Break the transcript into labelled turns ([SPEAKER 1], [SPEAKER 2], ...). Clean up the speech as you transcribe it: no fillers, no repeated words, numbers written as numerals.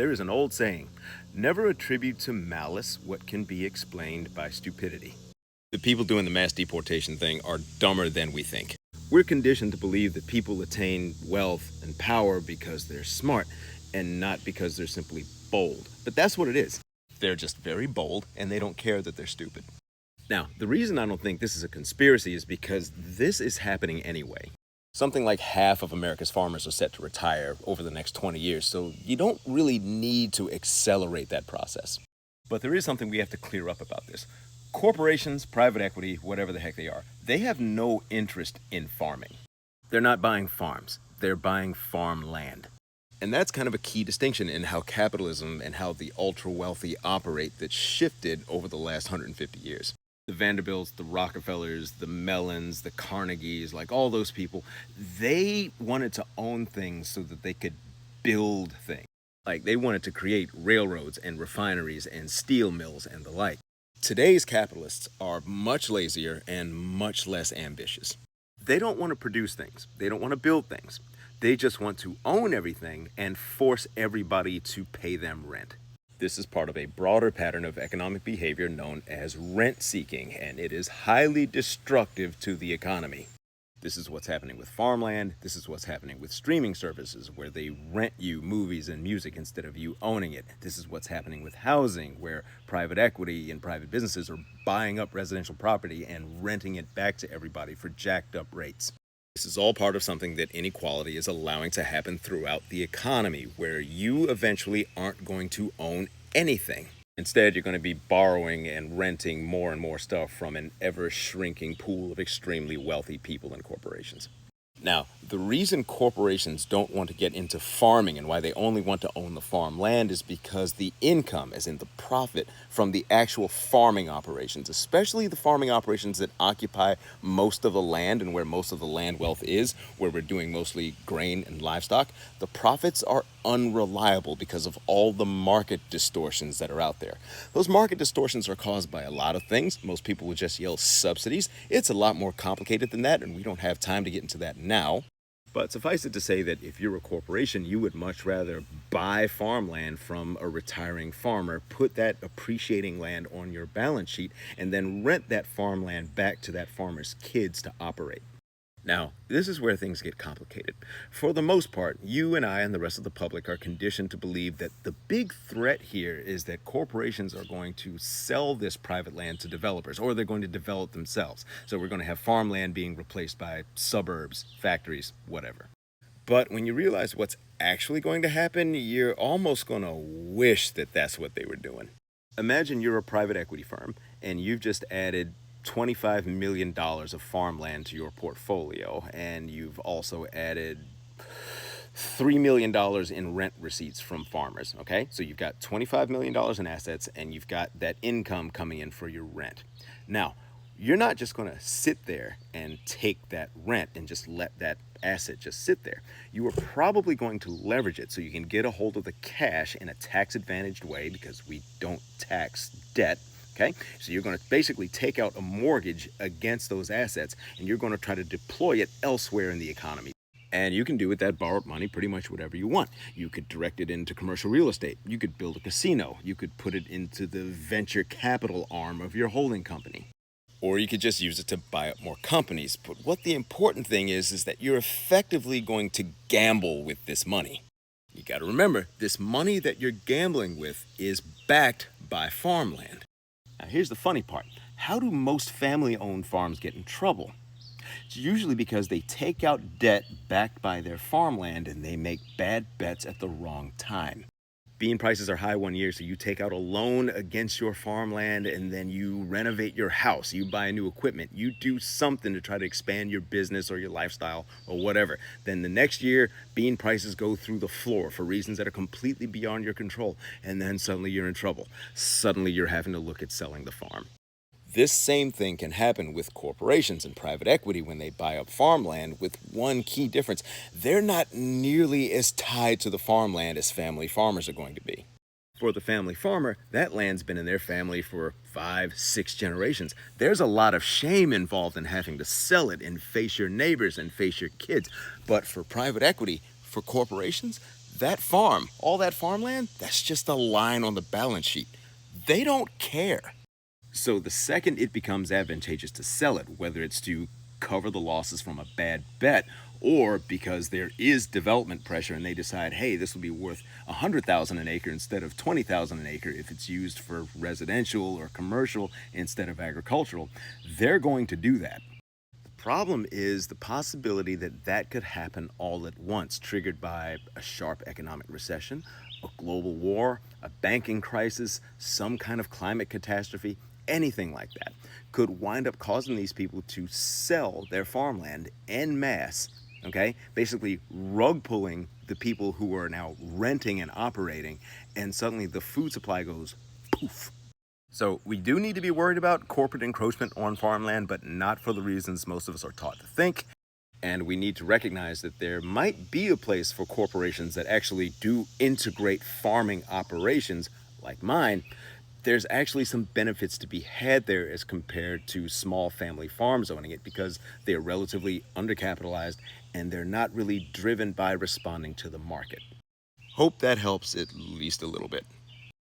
[SPEAKER 1] There is an old saying, never attribute to malice what can be explained by stupidity. The people doing the mass deportation thing are dumber than we think. We're conditioned to believe that people attain wealth and power because they're smart and not because they're simply bold. But that's what it is. They're just very bold and they don't care that they're stupid. Now, the reason I don't think this is a conspiracy is because this is happening anyway. Something like half of America's farmers are set to retire over the next 20 years, so you don't really need to accelerate that process. But there is something we have to clear up about this. Corporations, private equity, whatever the heck they have no interest in farming. They're not buying farms, they're buying farmland. And that's kind of a key distinction in how capitalism and how the ultra-wealthy operate that's shifted over the last 150 years. The Vanderbilts, the Rockefellers, the Mellons, the Carnegies, like all those people, they wanted to own things so that they could build things. Like they wanted to create railroads and refineries and steel mills and the like. Today's capitalists are much lazier and much less ambitious. They don't want to produce things. They don't want to build things. They just want to own everything and force everybody to pay them rent. This is part of a broader pattern of economic behavior known as rent seeking, and it is highly destructive to the economy. This is what's happening with farmland. This is what's happening with streaming services, where they rent you movies and music instead of you owning it. This is what's happening with housing, where private equity and private businesses are buying up residential property and renting it back to everybody for jacked up rates. This is all part of something that inequality is allowing to happen throughout the economy, where you eventually aren't going to own anything. Instead, you're going to be borrowing and renting more and more stuff from an ever-shrinking pool of extremely wealthy people and corporations. Now, the reason corporations don't want to get into farming and why they only want to own the farmland is because the income, as in the profit from the actual farming operations, especially the farming operations that occupy most of the land and where most of the land wealth is, where we're doing mostly grain and livestock, the profits are unreliable because of all the market distortions that are out there. Those market distortions are caused by a lot of things. Most people would just yell subsidies. It's a lot more complicated than that, and we don't have time to get into that now. But suffice it to say that if you're a corporation, you would much rather buy farmland from a retiring farmer, put that appreciating land on your balance sheet, and then rent that farmland back to that farmer's kids to operate. Now, this is where things get complicated. For the most part, you and I and the rest of the public are conditioned to believe that the big threat here is that corporations are going to sell this private land to developers, or they're going to develop themselves. So we're going to have farmland being replaced by suburbs, factories, whatever. But when you realize what's actually going to happen, you're almost going to wish that that's what they were doing. Imagine you're a private equity firm and you've just added $25 million of farmland to your portfolio, and you've also added $3 million in rent receipts from farmers, okay? So you've got $25 million in assets, and you've got that income coming in for your rent. Now, you're not just going to sit there and take that rent and just let that asset just sit there. You are probably going to leverage it so you can get a hold of the cash in a tax-advantaged way, because we don't tax debt. Okay, so you're going to basically take out a mortgage against those assets, and you're going to try to deploy it elsewhere in the economy. And you can do with that borrowed money pretty much whatever you want. You could direct it into commercial real estate. You could build a casino. You could put it into the venture capital arm of your holding company. Or you could just use it to buy up more companies. But what the important thing is that you're effectively going to gamble with this money. You got to remember, this money that you're gambling with is backed by farmland. Now, here's the funny part. How do most family-owned farms get in trouble? It's usually because they take out debt backed by their farmland and they make bad bets at the wrong time. Bean prices are high one year, so you take out a loan against your farmland and then you renovate your house, you buy new equipment, you do something to try to expand your business or your lifestyle or whatever. Then the next year, bean prices go through the floor for reasons that are completely beyond your control, and then suddenly you're in trouble. Suddenly you're having to look at selling the farm. This same thing can happen with corporations and private equity when they buy up farmland, with one key difference. They're not nearly as tied to the farmland as family farmers are going to be. For the family farmer, that land's been in their family for 5, 6 generations. There's a lot of shame involved in having to sell it and face your neighbors and face your kids. But for private equity, for corporations, That farm, all that farmland, that's just a line on the balance sheet. They don't care. So the second it becomes advantageous to sell it, whether it's to cover the losses from a bad bet or because there is development pressure and they decide, hey, this will be worth 100,000 an acre instead of 20,000 an acre if it's used for residential or commercial instead of agricultural, they're going to do that. Problem is the possibility that that could happen all at once, triggered by a sharp economic recession, a global war, a banking crisis, some kind of climate catastrophe, anything like that, could wind up causing these people to sell their farmland en masse, okay? Basically, rug pulling the people who are now renting and operating, and suddenly the food supply goes poof. So we do need to be worried about corporate encroachment on farmland, but not for the reasons most of us are taught to think. And we need to recognize that there might be a place for corporations that actually do integrate farming operations like mine. There's actually some benefits to be had there as compared to small family farms owning it because they're relatively undercapitalized and they're not really driven by responding to the market. Hope that helps at least a little bit.